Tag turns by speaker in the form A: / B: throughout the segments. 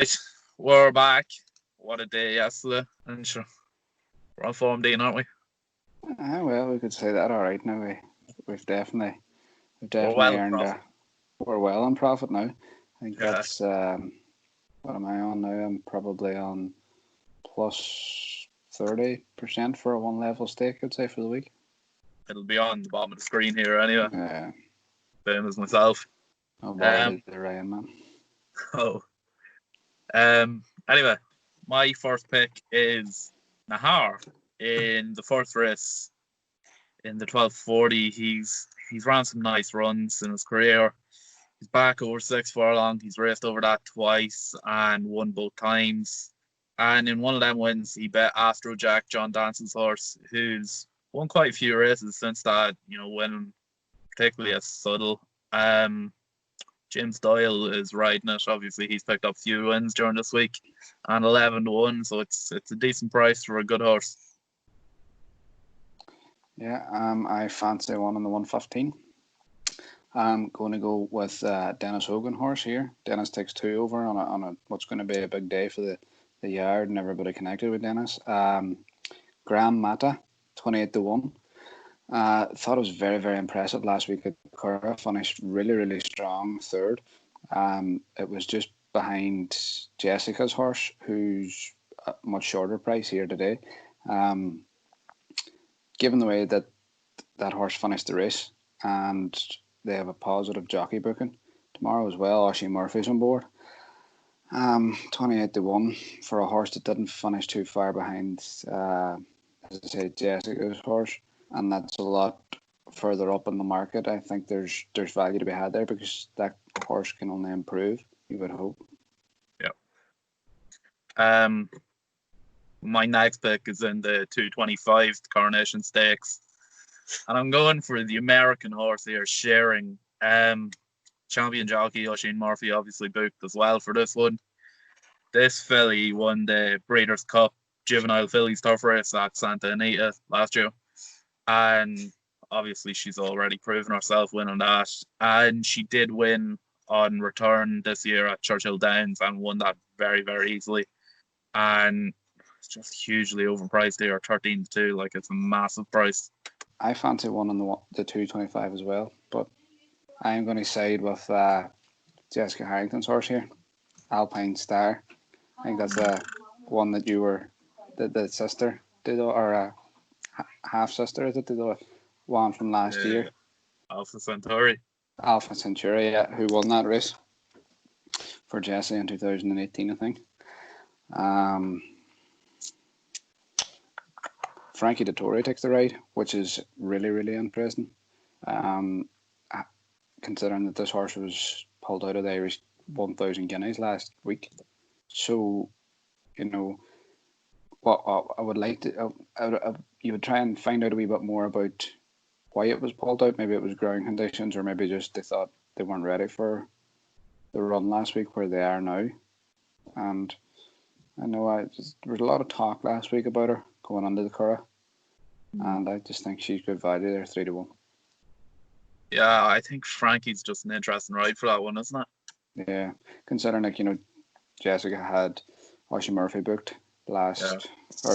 A: Right, we're back. What a day yesterday. And sure, we're on form day, aren't we?
B: Well, we could say that. All right, now we've definitely we've
A: We're
B: definitely
A: well in
B: earned.
A: profit.
B: We're well on profit now. I think
A: Yeah,
B: that's what am I on now? I'm probably on plus 30% for a one level stake. I'd say for the week.
A: it'll be on the bottom of the screen here anyway.
B: Yeah,
A: Same as myself.
B: no bother
A: Um,
B: to the Ryan, man.
A: oh, anyway, my first pick is Nahar in the first race in the 1240. He's ran some nice runs in his career. He's back over 6 furlong. He's raced over that twice and won both times. And in one of them wins, he bet Astro Jack, John Dance's horse, who's won quite a few races since that, winning, particularly at Subtle. James Doyle is riding it. Obviously, he's picked up a few wins during this week and 11-1, so it's a decent price for a good horse.
B: Yeah, I fancy one on the 115. I'm going to go with Dennis Hogan horse here. Dennis takes 2 over on a what's going to be a big day for the yard and everybody connected with Dennis. Graham Mata, 28-1. Thought it was very, very impressive last week at Curra. Finished really, really strong third. It was just behind Jessica's horse, who's a much shorter price here today. Given the way that horse finished the race, and they have a positive jockey booking tomorrow as well. Oshie Murphy's on board. 28-1 for a horse that didn't finish too far behind, as I say, Jessica's horse, and that's a lot further up in the market. I think there's value to be had there because that horse can only improve. You would hope.
A: Yeah. My next pick is in the 225 Coronation Stakes. And I'm going for the American horse here, Sharing. Champion jockey Oisin Murphy obviously booked as well for this one. This filly won the Breeders' Cup Juvenile Fillies Turf Race at Santa Anita last year. And obviously she's already proven herself winning that. And she did win on return this year at Churchill Downs and won that very, very easily. And it's just hugely overpriced here, 13-2. Like, it's a massive price.
B: I fancy one on the 225 as well, but I am going to side with Jessica Harrington's horse here, Alpine Star. I think that's the one that you were the sister did, or half sister, is it? The one from last year.
A: Alpha Centauri.
B: Alpha Centauri, yeah, who won that race for Jesse in 2018, I think. Frankie Dettori takes the ride, which is really, really interesting. Considering that this horse was pulled out of the Irish 1,000 guineas last week. So, what I would like to, you would try and find out a wee bit more about why it was pulled out. Maybe it was growing conditions, or maybe just they thought they weren't ready for the run last week where they are now. And I know there was a lot of talk last week about her going under the Curra. And I just think she's good value there, 3-1.
A: Yeah, I think Frankie's just an interesting ride for that one, isn't
B: it? Yeah, considering Jessica had Oisin Murphy booked or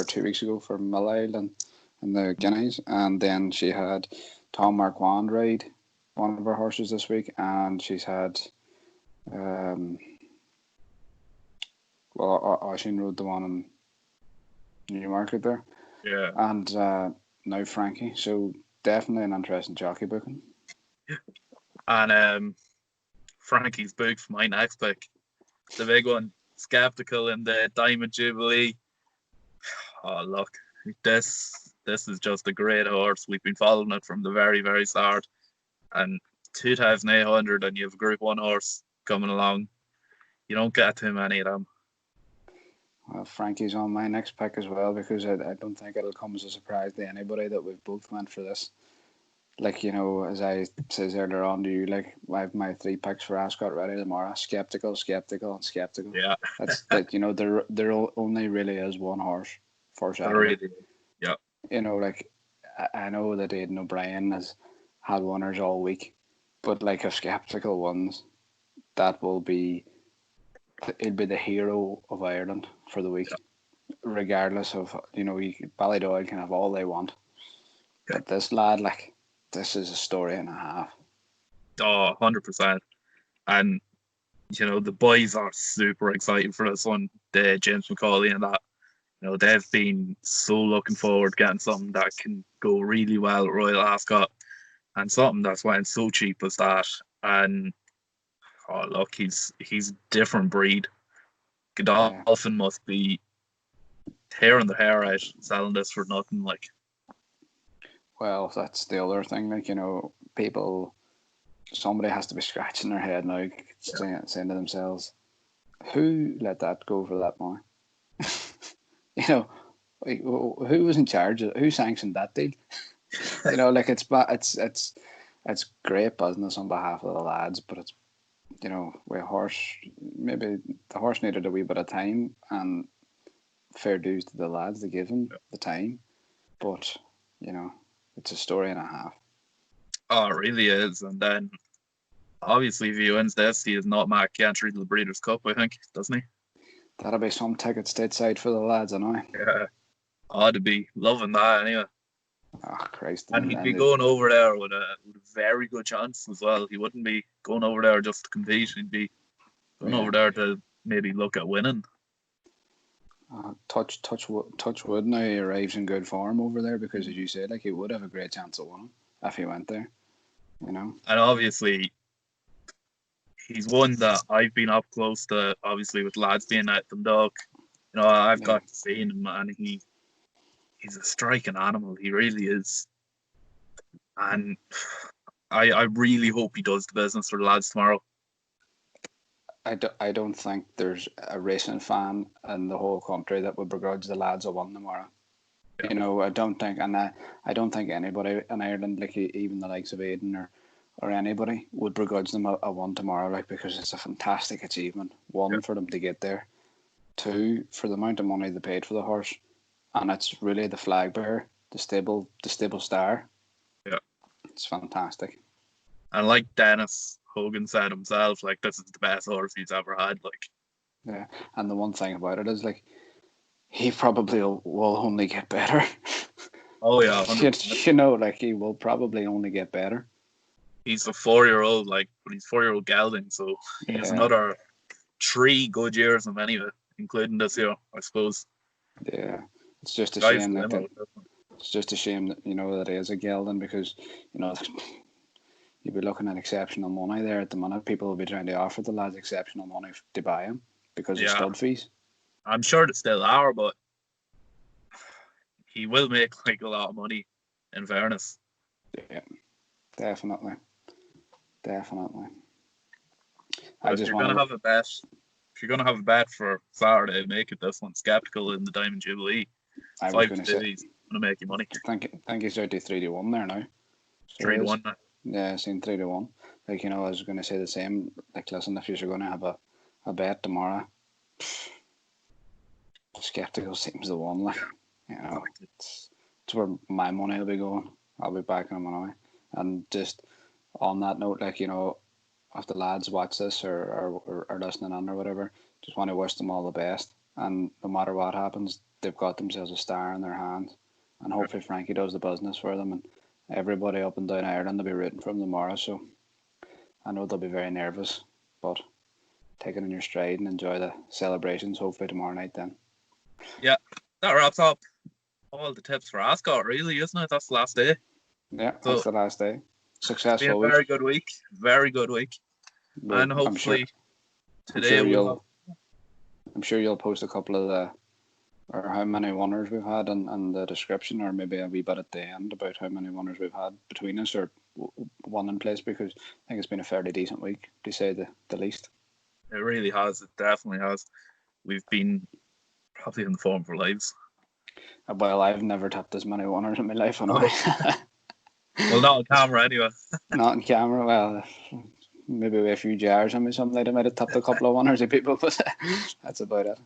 B: 2 weeks ago for Mill Isle and the Guineas, and then she had Tom Marquand ride one of her horses this week, and she's had Oisin rode the one in Newmarket there.
A: Yeah.
B: And now Frankie, so definitely an interesting jockey booking.
A: And Frankie's booked for my next pick, the big one, Skeptical in the Diamond Jubilee. Oh, look, this is just a great horse. We've been following it from the very, very start. And 2,800, and you have a Group 1 horse coming along. You don't get too many of them.
B: Well, Frankie's on my next pick as well, because I don't think it'll come as a surprise to anybody that we've both went for this. Like, as I says earlier on to you, like, I have my 3 picks for Ascot ready tomorrow. Skeptical, and Skeptical.
A: Yeah.
B: That's that. There only really is one horse for Saturday.
A: Really, yeah.
B: Like, I know that Aidan O'Brien has had winners all week, but like if Skeptical wins, that will be he'll be the hero of Ireland for the week, regardless of Ballydoyle can have all they want, but this lad, like, this is a story and a half.
A: Oh, 100%. And the boys are super excited for this one. James McCauley and that. They've been so looking forward to getting something that can go really well at Royal Ascot, and something that's went so cheap as that. And look, he's a different breed. Godolphin must be tearing their hair out selling this for nothing. Like,
B: well, that's the other thing. Like, somebody has to be scratching their head now, saying to themselves, "Who let that go for that money?" Who was in charge of it? Who sanctioned that deal? Like, it's great business on behalf of the lads, but it's with a horse, maybe the horse needed a wee bit of time, and fair dues to the lads, they give him the time, but it's a story and a half.
A: Oh, it really is. And then obviously if he wins this, he is not Mac entry to the Breeders' Cup, I think, doesn't he?
B: That'll be some ticket stateside for the lads, I know.
A: Yeah. I'd be loving that anyway.
B: Oh, Christ.
A: And he'd be going over there with a very good chance as well. He wouldn't be going over there just to compete. He'd be going over there to maybe look at winning.
B: Touch wood now, he arrives in good form over there, because, as you said, like, he would have a great chance of winning if he went there, And
A: obviously, he's one that I've been up close to, obviously, with lads being at Dundalk. I've got to see him, and he's a striking animal. He really is. And I really hope he does the business for the lads tomorrow.
B: I don't think there's a racing fan in the whole country that would begrudge the lads a win tomorrow. Yeah. I don't think, and I don't think anybody in Ireland, like even the likes of Aidan or anybody, would begrudge them a win tomorrow, like, because it's a fantastic achievement. One, for them to get there. Two, for the amount of money they paid for the horse, and it's really the flag bearer, the stable star.
A: Yeah,
B: it's fantastic.
A: And like Dennis Hogan said himself, like, this is the best horse he's ever had. Like,
B: yeah, and the one thing about it is, like, he probably will only get better.
A: Oh yeah, 100%.
B: Like, he will probably only get better.
A: He's a 4-year-old, like, but he's 4-year-old gelding, so he has another 3 good years of anyway, including this year, I suppose.
B: Yeah, it's just a shame that it's just a shame that that he is a gelding, because you'd be looking at exceptional money there at the minute. People will be trying to offer the lads exceptional money to buy him because of stud fees. I'm
A: sure they still are, but he will make like a lot of money, in fairness.
B: Yeah, definitely.
A: If you're gonna have a bet for Saturday, make it this one. Skeptical in the Diamond Jubilee. 5-2, he's gonna make you money.
B: I think he's out to 3-1 there now.
A: 3-1 now.
B: Yeah, I've seen 3-1. Like, I was going to say the same. Like, listen, if you're going to have a bet tomorrow, Skeptical seems the one. Like, it's where my money will be going. I'll be backing him anyway. And just on that note, like, if the lads watch this or listening on or whatever, just want to wish them all the best. And no matter what happens, they've got themselves a star in their hands. And hopefully Frankie does the business for them. And everybody up and down Ireland will be rooting for him tomorrow, so I know they'll be very nervous, but take it in your stride and enjoy the celebrations, hopefully tomorrow night then.
A: Yeah, that wraps up all the tips for Ascot, really, isn't it? That's the last day.
B: Yeah, so that's the last day. Successful week.
A: Very good week. Very good week. And hopefully today
B: I'm sure you'll post a couple of or how many winners we've had in the description, or maybe a wee bit at the end about how many winners we've had between us, or one in place, because I think it's been a fairly decent week, to say the least.
A: It really has. It definitely has. We've been probably in the form of our lives.
B: Well, I've never tapped as many winners in my life, anyway.
A: Well, not on camera anyway.
B: Not on camera. Well, maybe with a few jars on me, something like that. I might have tapped a couple of winners of people, but that's about it.